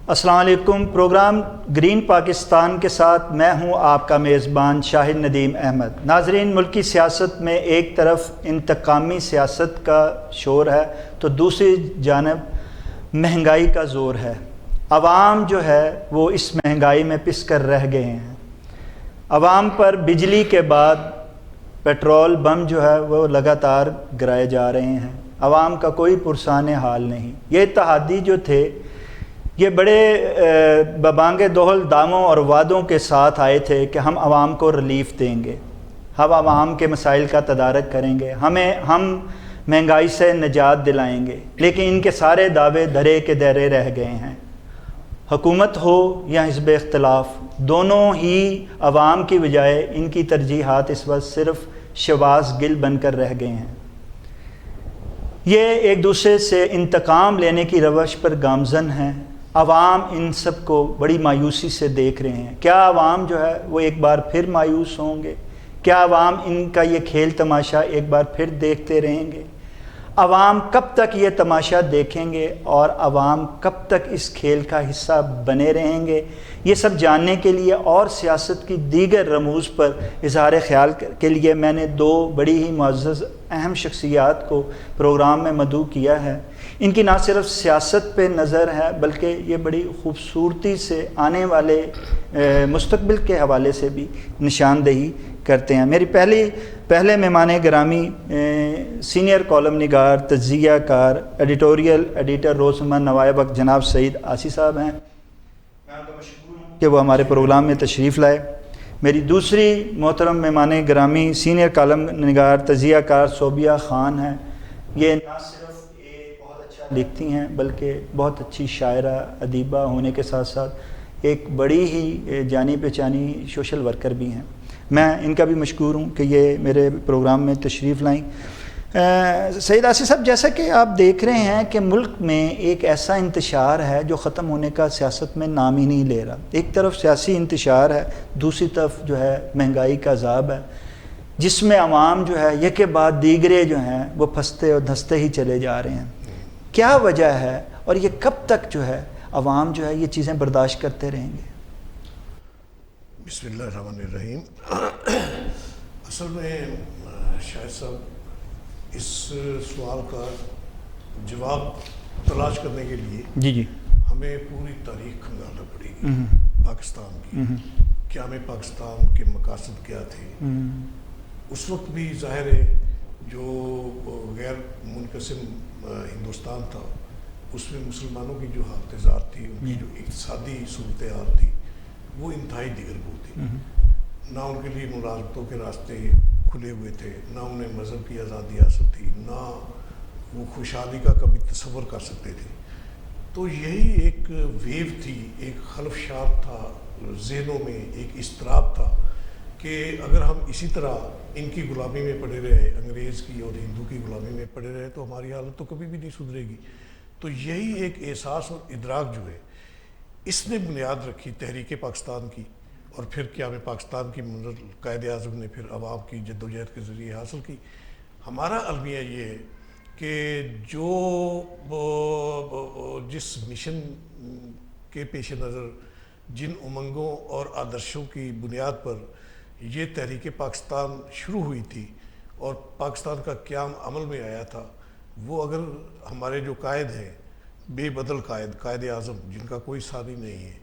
السلام علیکم۔ Programme green Pakistan کے ساتھ میں ہوں آپ کا میزبان شاہد ندیم احمد۔ ناظرین، ملکی سیاست میں ایک طرف انتقامی سیاست کا شور ہے تو دوسری جانب مہنگائی کا زور ہے۔ عوام جو ہے وہ اس مہنگائی میں پس کر رہ گئے ہیں۔ عوام پر بجلی کے بعد پیٹرول بم جو ہے وہ لگاتار گرائے جا رہے ہیں۔ عوام کا کوئی پرسان حال نہیں۔ یہ اتحادی جو تھے یہ بڑے ببانگ دہل داموں اور وعدوں کے ساتھ آئے تھے کہ ہم عوام کو ریلیف دیں گے، ہم عوام کے مسائل کا تدارک کریں گے، ہم مہنگائی سے نجات دلائیں گے، لیکن ان کے سارے دعوے دھرے کے دھرے رہ گئے ہیں۔ حکومت ہو یا حزب اختلاف، دونوں ہی عوام کی بجائے ان کی ترجیحات اس وقت صرف شواذ گل بن کر رہ گئے ہیں۔ یہ ایک دوسرے سے انتقام لینے کی روش پر گامزن ہیں۔ عوام ان سب کو بڑی مایوسی سے دیکھ رہے ہیں۔ کیا عوام جو ہے وہ ایک بار پھر مایوس ہوں گے؟ کیا عوام ان کا یہ کھیل تماشا ایک بار پھر دیکھتے رہیں گے؟ عوام کب تک یہ تماشا دیکھیں گے اور عوام کب تک اس کھیل کا حصہ بنے رہیں گے؟ یہ سب جاننے کے لیے اور سیاست کی دیگر رموز پر اظہار خیال کے لیے میں نے دو بڑی ہی معزز اہم شخصیات کو پروگرام میں مدعو کیا ہے۔ ان کی نہ صرف سیاست پہ نظر ہے بلکہ یہ بڑی خوبصورتی سے آنے والے مستقبل کے حوالے سے بھی نشاندہی کرتے ہیں۔ میری پہلے مہمان گرامی سینئر کالم نگار، تجزیہ کار، ایڈیٹوریل ایڈیٹر روزنامہ نوائے وقت جناب سعید عاصی صاحب ہیں۔ میں ان کا مشکور ہوں کہ وہ ہمارے پروگرام میں تشریف لائے۔ میری دوسری محترم مہمان گرامی سینئر کالم نگار، تجزیہ کار صوبیہ خان ہیں۔ یہ نہ صرف بہت اچھا لکھتی ہیں بلکہ بہت اچھی شاعرہ ادیبہ ہونے کے ساتھ ساتھ ایک بڑی ہی جانی پہچانی سوشل ورکر بھی ہیں۔ میں ان کا بھی مشکور ہوں کہ یہ میرے پروگرام میں تشریف لائیں۔ سعید عاصی صاحب، جیسا کہ آپ دیکھ رہے ہیں کہ ملک میں ایک ایسا انتشار ہے جو ختم ہونے کا سیاست میں نام ہی نہیں لے رہا۔ ایک طرف سیاسی انتشار ہے، دوسری طرف جو ہے مہنگائی کا عذاب ہے، جس میں عوام جو ہے یک کے بعد دیگرے جو ہیں وہ پھنستے اور دھنستے ہی چلے جا رہے ہیں۔ کیا وجہ ہے اور یہ کب تک جو ہے عوام جو ہے یہ چیزیں برداشت کرتے رہیں گے؟ بسم اللہ الرحمن الرحیم۔ اصل میں شاہد صاحب اس سوال کا جواب تلاش کرنے کے لیے ہمیں پوری تاریخ کھنگالنا پڑے گی پاکستان کی۔ قیام پاکستان کے مقاصد کیا تھے؟ اس وقت بھی ظاہر ہے جو غیر منقسم ہندوستان تھا اس میں مسلمانوں کی جو حالت ذات تھی، ان کی جو اقتصادی صورتحال تھی وہ انتہائی دیگر بو تھی۔ نہ ان کے لیے ملازمتوں کے راستے کھلے ہوئے تھے، نہ انہیں مذہب کی آزادی حاصل تھی، نہ وہ خوشحالی کا کبھی تصور کر سکتے تھے۔ تو یہی ایک ویو تھی، ایک خلفشار تھا ذہنوں میں، ایک اضطراب تھا کہ اگر ہم اسی طرح ان کی غلامی میں پڑے رہے، انگریز کی اور ہندو کی غلامی میں پڑے رہے تو ہماری حالت تو کبھی بھی نہیں سدھرے گی۔ تو یہی ایک احساس اور ادراک جو ہے اس نے بنیاد رکھی تحریک پاکستان کی، اور پھر قیام پاکستان کی منزل قائد اعظم نے پھر عوام کی جدوجہد کے ذریعے حاصل کی۔ ہمارا المیہ یہ ہے کہ جو جس مشن کے پیش نظر، جن امنگوں اور آدرشوں کی بنیاد پر یہ تحریک پاکستان شروع ہوئی تھی اور پاکستان کا قیام عمل میں آیا تھا، وہ اگر ہمارے جو قائد ہیں، بے بدل قائد اعظم جن کا کوئی ثانی نہیں ہے،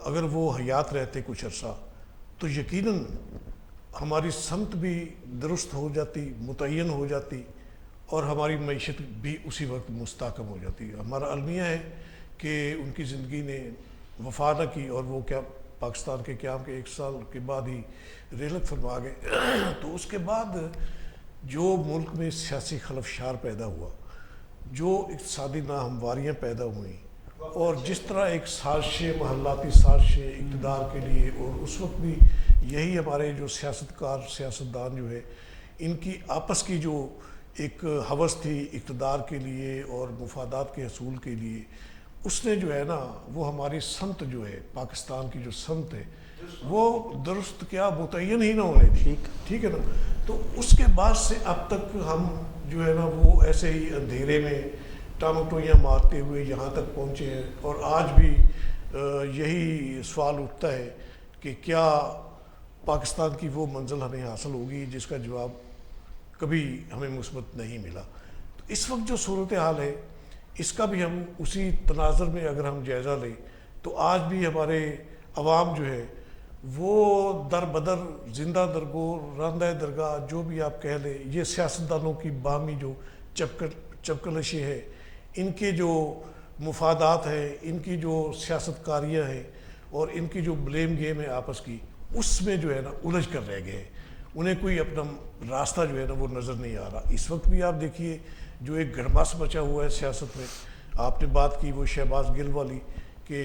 اگر وہ حیات رہتے کچھ عرصہ تو یقیناً ہماری سمت بھی درست ہو جاتی، متعین ہو جاتی، اور ہماری معیشت بھی اسی وقت مستحکم ہو جاتی۔ ہمارا المیہ ہے کہ ان کی زندگی نے وفا نہ کی اور وہ کیا پاکستان کے قیام کے 1 سال کے بعد ہی رحلت فرما گئے۔ تو اس کے بعد جو ملک میں سیاسی خلفشار پیدا ہوا، جو اقتصادی ناہمواریاں پیدا ہوئیں، اور جس طرح ایک سازشیں، محلاتی سازشیں اقتدار کے لیے، اور اس وقت بھی یہی ہمارے جو سیاستدان جو ہے ان کی آپس کی جو ایک ہوس تھی اقتدار کے لیے اور مفادات کے حصول کے لیے، اس نے جو ہے نا وہ ہماری سمت جو ہے، پاکستان کی جو سمت ہے وہ درست کیا متعین ہی نہ ہونے دی۔ ٹھیک ہے نا؟ تو اس کے بعد سے اب تک ہم جو ہے نا وہ ایسے ہی اندھیرے میں ٹامٹویاں مارتے ہوئے یہاں تک پہنچے ہیں، اور آج بھی یہی سوال اٹھتا ہے کہ کیا پاکستان کی وہ منزل ہمیں حاصل ہوگی جس کا جواب کبھی ہمیں مثبت نہیں ملا. تو اس وقت جو صورتحال ہے اس کا بھی ہم اسی تناظر میں اگر ہم جائزہ لیں تو آج بھی ہمارے عوام جو ہے وہ در بدر زندہ درگور راندہ درگاہ جو بھی آپ کہہ لیں، یہ سیاستدانوں کی باہمی جو چپکلشی ہے، ان کے جو مفادات ہیں، ان کی جو سیاست کاریاں ہیں اور ان کی جو بلیم گیم ہے آپس کی، اس میں جو ہے نا الجھ کر رہ گئے ہیں. انہیں کوئی اپنا راستہ جو ہے نا وہ نظر نہیں آ رہا. اس وقت بھی آپ دیکھیے جو ایک گھڑماس مچا ہوا ہے سیاست میں. آپ نے بات کی وہ شہباز گل والی کہ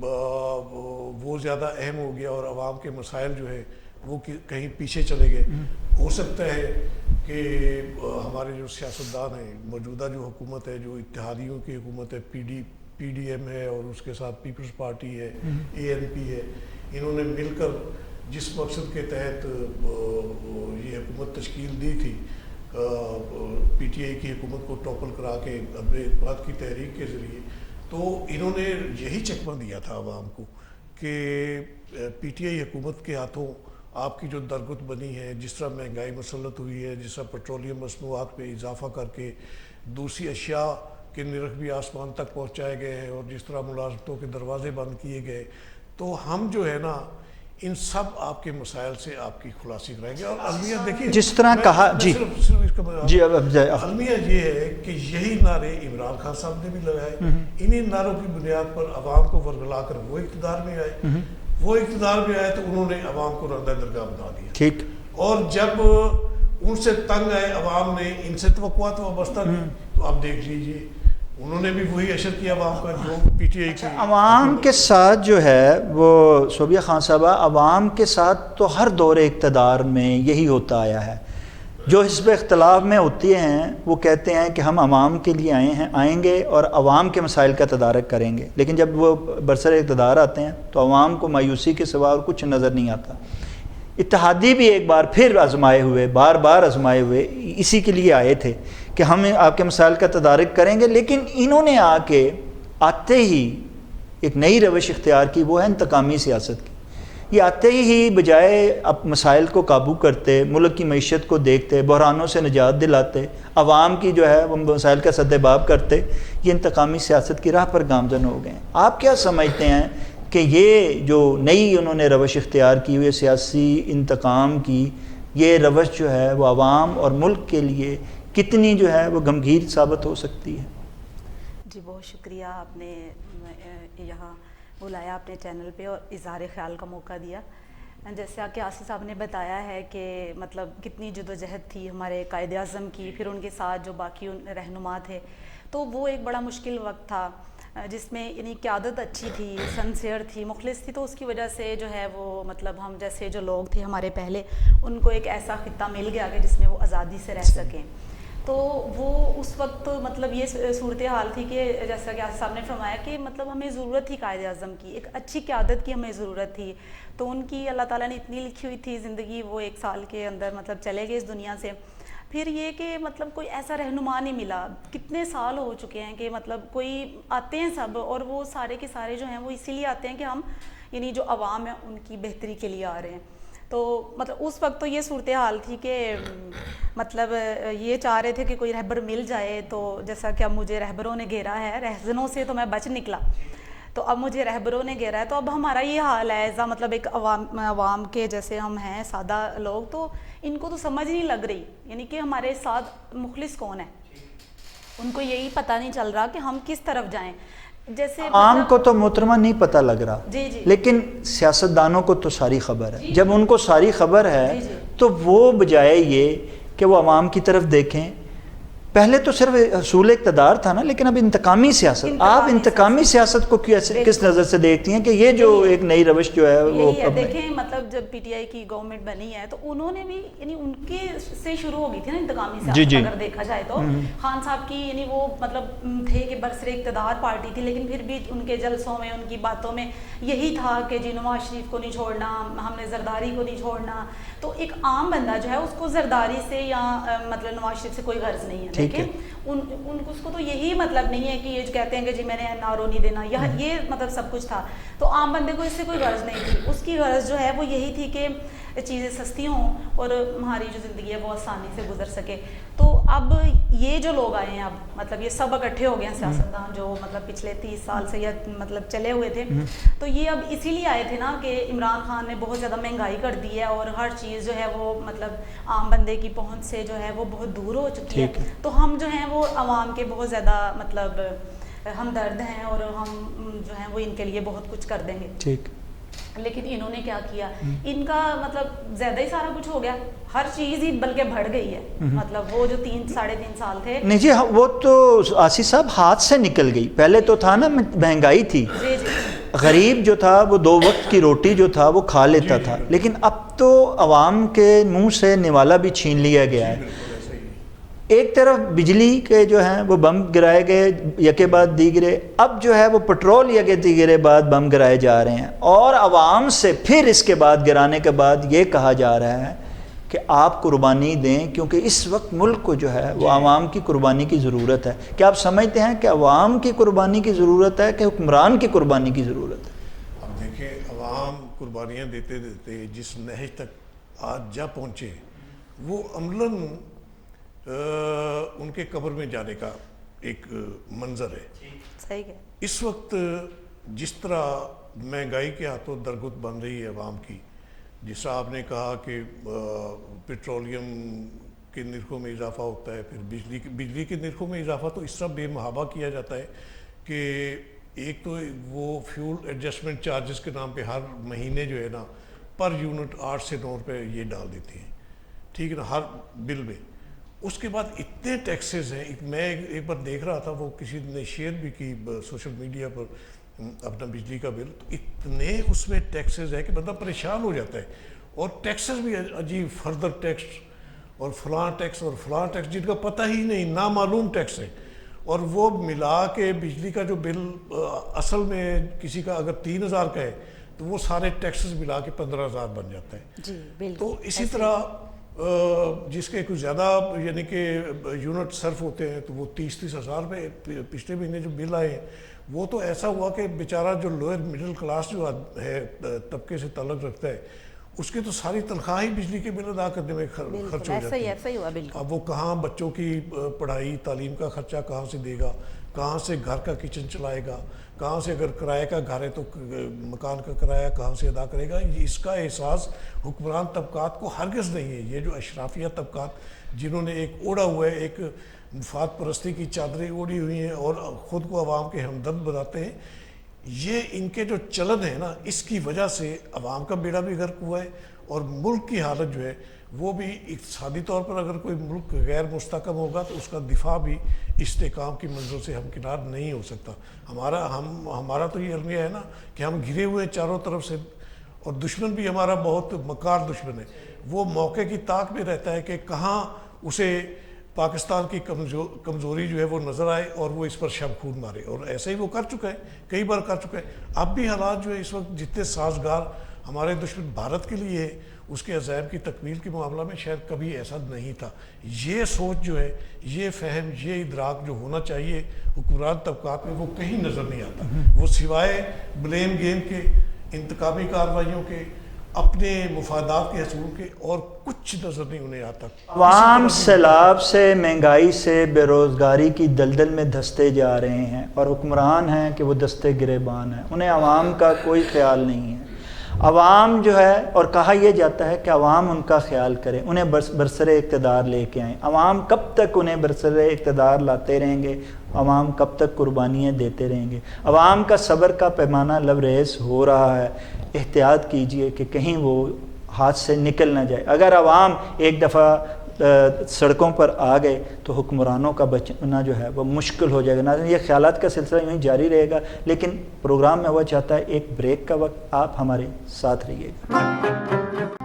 وہ زیادہ اہم ہو گیا اور عوام کے مسائل جو ہے وہ کہیں پیچھے چلے گئے. ہو سکتا ہے کہ ہمارے جو سیاستدان ہیں، موجودہ جو حکومت ہے، جو اتحادیوں کی حکومت ہے، پی ڈی ایم ہے اور اس کے ساتھ پیپلز پارٹی ہے، اے این پی ہے، انہوں نے مل کر جس مقصد کے تحت یہ حکومت تشکیل دی تھی، پی ٹی آئی کی حکومت کو ٹاپل کرا کے اتحاد کی تحریک کے ذریعے، تو انہوں نے یہی چکمہ دیا تھا عوام کو کہ پی ٹی آئی حکومت کے ہاتھوں آپ کی جو درگت بنی ہے، جس طرح مہنگائی مسلط ہوئی ہے، جس طرح پیٹرولیم مصنوعات پہ اضافہ کر کے دوسری اشیاء کے نرخ بھی آسمان تک پہنچائے گئے ہیں، اور جس طرح ملازمتوں کے دروازے بند کیے گئے، تو ہم جو ہے نا ان سب آپ کے مسائل سے آپ کی خلاصی کرائیں گے. اور المیہ دیکھیے جس طرح کہا جی المیہ یہ ہے کہ یہی نعرے عمران خان صاحب نے بھی لگائے، انہی نعروں کی بنیاد پر عوام کو ورگلا کر وہ اقتدار میں آئے. وہ اقتدار میں آئے تو انہوں نے عوام کو راندہ درگاہ بنا دیا. ٹھیک. اور جب ان سے تنگ آئے عوام نے ان سے توقعات وابستہ کی، تو آپ دیکھ لیجئے انہوں نے بھی وہی اشر کیا عوام کا جو پی ٹی آئی کی. عوام کے ساتھ جو ہے وہ صوبیہ خان صاحبہ، عوام کے ساتھ تو ہر دور اقتدار میں یہی ہوتا آیا ہے. جو حزب اختلاف میں ہوتی ہیں وہ کہتے ہیں کہ ہم عوام کے لیے آئیں گے اور عوام کے مسائل کا تدارک کریں گے، لیکن جب وہ برسر اقتدار آتے ہیں تو عوام کو مایوسی کے سوا اور کچھ نظر نہیں آتا. اتحادی بھی ایک بار پھر بار بار آزمائے ہوئے اسی کے لیے آئے تھے کہ ہم آپ کے مسائل کا تدارک کریں گے، لیکن انہوں نے آتے ہی ایک نئی روش اختیار کی، وہ ہے انتقامی سیاست کی. یہ آتے ہی بجائے اب مسائل کو قابو کرتے، ملک کی معیشت کو دیکھتے، بحرانوں سے نجات دلاتے، عوام کی جو ہے وہ مسائل کا سد باب کرتے، یہ انتقامی سیاست کی راہ پر گامزن ہو گئے ہیں. آپ کیا سمجھتے ہیں کہ یہ جو نئی انہوں نے روش اختیار کی ہوئی سیاسی انتقام کی، یہ روش جو ہے وہ عوام اور ملک کے لیے کتنی جو ہے وہ غمگین ثابت ہو سکتی ہے؟ جی بہت شکریہ، آپ نے یہاں بلایا اپنے چینل پہ اور اظہار خیال کا موقع دیا. جیسے کہ آصف صاحب نے بتایا ہے کہ مطلب کتنی جدوجہد تھی ہمارے قائد اعظم کی، پھر ان کے ساتھ جو باقی رہنما تھے، تو وہ ایک بڑا مشکل وقت تھا جس میں یعنی قیادت اچھی تھی، سنسیئر تھی، مخلص تھی، تو اس کی وجہ سے جو ہے وہ مطلب ہم جیسے جو لوگ تھے ہمارے پہلے، ان کو ایک ایسا خطہ مل گیا کہ جس میں وہ آزادی سے رہ سکیں. تو وہ اس وقت مطلب یہ صورتحال تھی کہ جیسا کہ آصف صاحب نے فرمایا کہ مطلب ہمیں ضرورت تھی قائد اعظم کی، ایک اچھی قیادت کی ہمیں ضرورت تھی. تو ان کی اللہ تعالیٰ نے اتنی لکھی ہوئی تھی زندگی، وہ 1 سال کے اندر مطلب چلے گئے اس دنیا سے. پھر یہ کہ مطلب کوئی ایسا رہنما نہیں ملا. کتنے سال ہو چکے ہیں کہ مطلب کوئی آتے ہیں سب، اور وہ سارے کے سارے جو ہیں وہ اسی لیے آتے ہیں کہ ہم یعنی جو عوام ہے ان کی بہتری کے لیے آ رہے ہیں. تو مطلب اس وقت تو یہ صورتحال تھی کہ مطلب یہ چاہ رہے تھے کہ کوئی رہبر مل جائے. تو جیسا کہ اب مجھے رہبروں نے گھیرا ہے، رہزنوں سے تو میں بچ نکلا، تو اب مجھے رہبروں نے گھیرا ہے. تو اب ہمارا یہ حال ہے ایسا مطلب ایک عوام کے جیسے ہم ہیں سادہ لوگ، تو ان کو تو سمجھ نہیں لگ رہی یعنی کہ ہمارے ساتھ مخلص کون ہے. ان کو یہی پتہ نہیں چل رہا کہ ہم کس طرف جائیں. جیسے عام کو تو محترمہ نہیں پتہ لگ رہا، جی جی، لیکن سیاستدانوں کو تو ساری خبر ہے. جب ان کو ساری خبر ہے جی جی، تو وہ بجائے یہ کہ وہ عوام کی طرف دیکھیں. پہلے تو صرف حصول اقتدار تھا نا، لیکن اب انتقامی سیاست. آپ انتقامی سیاست کو کس نظر سے دیکھتی ہیں کہ یہ جو ایک نئی روش جو ہے وہ دیکھیں مطلب جب پی ٹی آئی کی گورنمنٹ بنی ہے تو انہوں نے بھی یعنی ان کے سے شروع ہو گئی تھی نا انتقامی سیاست. اگر دیکھا جائے تو خان صاحب کی یعنی وہ مطلب تھے کہ برسر اقتدار پارٹی تھی، لیکن پھر بھی ان کے جلسوں میں، ان کی باتوں میں یہی تھا کہ جی نواز شریف کو نہیں چھوڑنا، ہم نے زرداری کو نہیں چھوڑنا. تو ایک عام بندہ جو ہے اس کو زرداری سے یا مطلب نواز شریف سے کوئی غرض نہیں ہے. لیکن ان اس کو تو یہی مطلب نہیں ہے کہ یہ کہتے ہیں کہ جی میں نے نارو نہیں دینا، یہ مطلب سب کچھ تھا. تو عام بندے کو اس سے کوئی غرض نہیں تھی. اس کی غرض جو ہے وہ یہی تھی کہ چیزیں سستی ہوں اور ہماری جو زندگی ہے وہ آسانی سے گزر سکے. تو اب یہ جو لوگ آئے ہیں اب مطلب یہ سب اکٹھے ہو گئے ہیں سیاستدان جو مطلب پچھلے 30 سال سے یا مطلب چلے ہوئے تھے. تو یہ اب اسی لیے آئے تھے نا کہ عمران خان نے بہت زیادہ مہنگائی کر دی ہے اور ہر چیز جو ہے وہ مطلب عام بندے کی پہنچ سے جو ہے وہ بہت دور ہو چکی ہے. تو ہم جو ہیں وہ عوام کے بہت زیادہ مطلب ہمدرد ہیں اور ہم جو ہیں وہ ان کے لیے بہت کچھ کر دیں گے. ٹھیک. لیکن انہوں نے کیا کیا، ان کا مطلب زیادہ ہی سارا کچھ ہو گیا، ہر چیز ہی بلکہ بڑھ گئی ہے. مطلب وہ جو 3-3.5 سال تھے نہیں جی وہ تو آصف صاحب ہاتھ سے نکل گئی. پہلے تو تھا نا مہنگائی تھی، غریب جو تھا وہ 2 وقت کی روٹی جو تھا وہ کھا لیتا تھا، لیکن اب تو عوام کے منہ سے نوالا بھی چھین لیا گیا ہے. ایک طرف بجلی کے جو ہیں وہ بم گرائے گئے یکے بعد دیگرے، اب جو ہے وہ پٹرول یکے دیگرے بعد بم گرائے جا رہے ہیں، اور عوام سے پھر اس کے بعد گرانے کے بعد یہ کہا جا رہا ہے کہ آپ قربانی دیں، کیونکہ اس وقت ملک کو جو ہے وہ عوام کی قربانی کی ضرورت ہے. کیا آپ سمجھتے ہیں کہ عوام کی قربانی کی ضرورت ہے کہ حکمران کی قربانی کی ضرورت ہے؟ اب دیکھیں عوام قربانیاں دیتے دیتے جس نہج تک آج جا پہنچے وہ عملاً ان کے قبر میں جانے کا ایک منظر ہے. صحیح ہے. اس وقت جس طرح مہنگائی کے ہاتھوں درگت بن رہی ہے عوام کی، جیسا آپ نے کہا کہ پیٹرولیم کے نرخوں میں اضافہ ہوتا ہے، پھر بجلی کے نرخوں میں اضافہ تو اس طرح بے محابہ کیا جاتا ہے کہ ایک تو وہ فیول ایڈجسٹمنٹ چارجز کے نام پہ ہر مہینے جو ہے نا پر یونٹ 8 سے 9 روپے یہ ڈال دیتی ہیں، ٹھیک ہے نا، ہر بل میں. اس کے بعد اتنے ٹیکسز ہیں. میں ایک بار دیکھ رہا تھا، وہ کسی نے شیئر بھی کی سوشل میڈیا پر اپنا بجلی کا بل، تو اتنے اس میں ٹیکسز ہیں کہ بندہ پریشان ہو جاتا ہے. اور ٹیکسز بھی عجیب، فردر ٹیکس اور فلاں ٹیکس اور فلاں ٹیکس جن کا پتہ ہی نہیں، نامعلوم ٹیکس ہے. اور وہ ملا کے بجلی کا جو بل اصل میں کسی کا اگر 3,000 کا ہے تو وہ سارے ٹیکسز ملا کے 15,000 بن جاتا ہے. جی بالکل. تو اسی طرح جس کے کچھ زیادہ یعنی کہ یونٹ صرف ہوتے ہیں تو وہ 30,000 روپے پچھلے مہینے جو بل آئے ہیں وہ تو ایسا ہوا کہ بیچارہ جو لوئر مڈل کلاس جو ہے طبقے سے تعلق رکھتا ہے اس کی تو ساری تنخواہ ہی بجلی کے بل ادا کرنے میں خرچ ہو جاتی ہے. اب وہ کہاں بچوں کی پڑھائی تعلیم کا خرچہ کہاں سے دے گا، کہاں سے گھر کا کچن چلائے گا، کہاں سے اگر کرائے کا گھر ہے تو مکان کا کرایہ کہاں سے ادا کرے گا. اس کا احساس حکمران طبقات کو ہرگز نہیں ہے. یہ جو اشرافیہ طبقات جنہوں نے ایک اوڑا ہوا ہے، ایک مفاد پرستی کی چادریں اوڑی ہوئی ہیں اور خود کو عوام کے ہمدرد بناتے ہیں، یہ ان کے جو چلن ہے نا اس کی وجہ سے عوام کا بیڑا بھی غرق ہوا ہے. اور ملک کی حالت جو ہے وہ بھی اقتصادی طور پر اگر کوئی ملک غیر مستحکم ہوگا تو اس کا دفاع بھی استحکام کی منزل سے ہمکنار نہیں ہو سکتا. ہمارا تو یہ المیہ ہے نا کہ ہم گھرے ہوئے ہیں چاروں طرف سے، اور دشمن بھی ہمارا بہت مکار دشمن ہے. وہ موقع کی طاق میں رہتا ہے کہ کہاں اسے پاکستان کی کمزوری جو ہے وہ نظر آئے اور وہ اس پر شب خون مارے. اور ایسے ہی وہ کر چکا ہے، کئی بار کر چکا ہے. اب بھی حالات جو ہے اس وقت جتنے سازگار ہمارے دشمن بھارت کے لیے ہے، اس کے عزائم کی تکمیل کے معاملہ میں شاید کبھی ایسا نہیں تھا. یہ سوچ جو ہے، یہ فہم، یہ ادراک جو ہونا چاہیے حکمران طبقات میں وہ کہیں نظر نہیں آتا. وہ سوائے بلیم گیم کے، انتقامی کارروائیوں کے، اپنے مفادات کے حصول کے اور کچھ نظر نہیں انہیں آتا. عوام سیلاب سے، مہنگائی سے، بے روزگاری کی دلدل میں دھستے جا رہے ہیں اور حکمران ہیں کہ وہ دستے گریبان ہیں. انہیں عوام کا کوئی خیال نہیں ہے. عوام جو ہے، اور کہا یہ جاتا ہے کہ عوام ان کا خیال کرے، انہیں برسر اقتدار لے کے آئیں. عوام کب تک انہیں برسر اقتدار لاتے رہیں گے؟ عوام کب تک قربانیاں دیتے رہیں گے؟ عوام کا صبر کا پیمانہ لبریز ہو رہا ہے. احتیاط کیجئے کہ کہیں وہ ہاتھ سے نکل نہ جائے. اگر عوام ایک دفعہ سڑکوں پر آ گئے تو حکمرانوں کا بچنا جو ہے وہ مشکل ہو جائے گا. ناظرین، یہ خیالات کا سلسلہ یوں ہی جاری رہے گا، لیکن پروگرام میں ہوا چاہتا ہے ایک بریک کا وقت. آپ ہمارے ساتھ رہیے گا.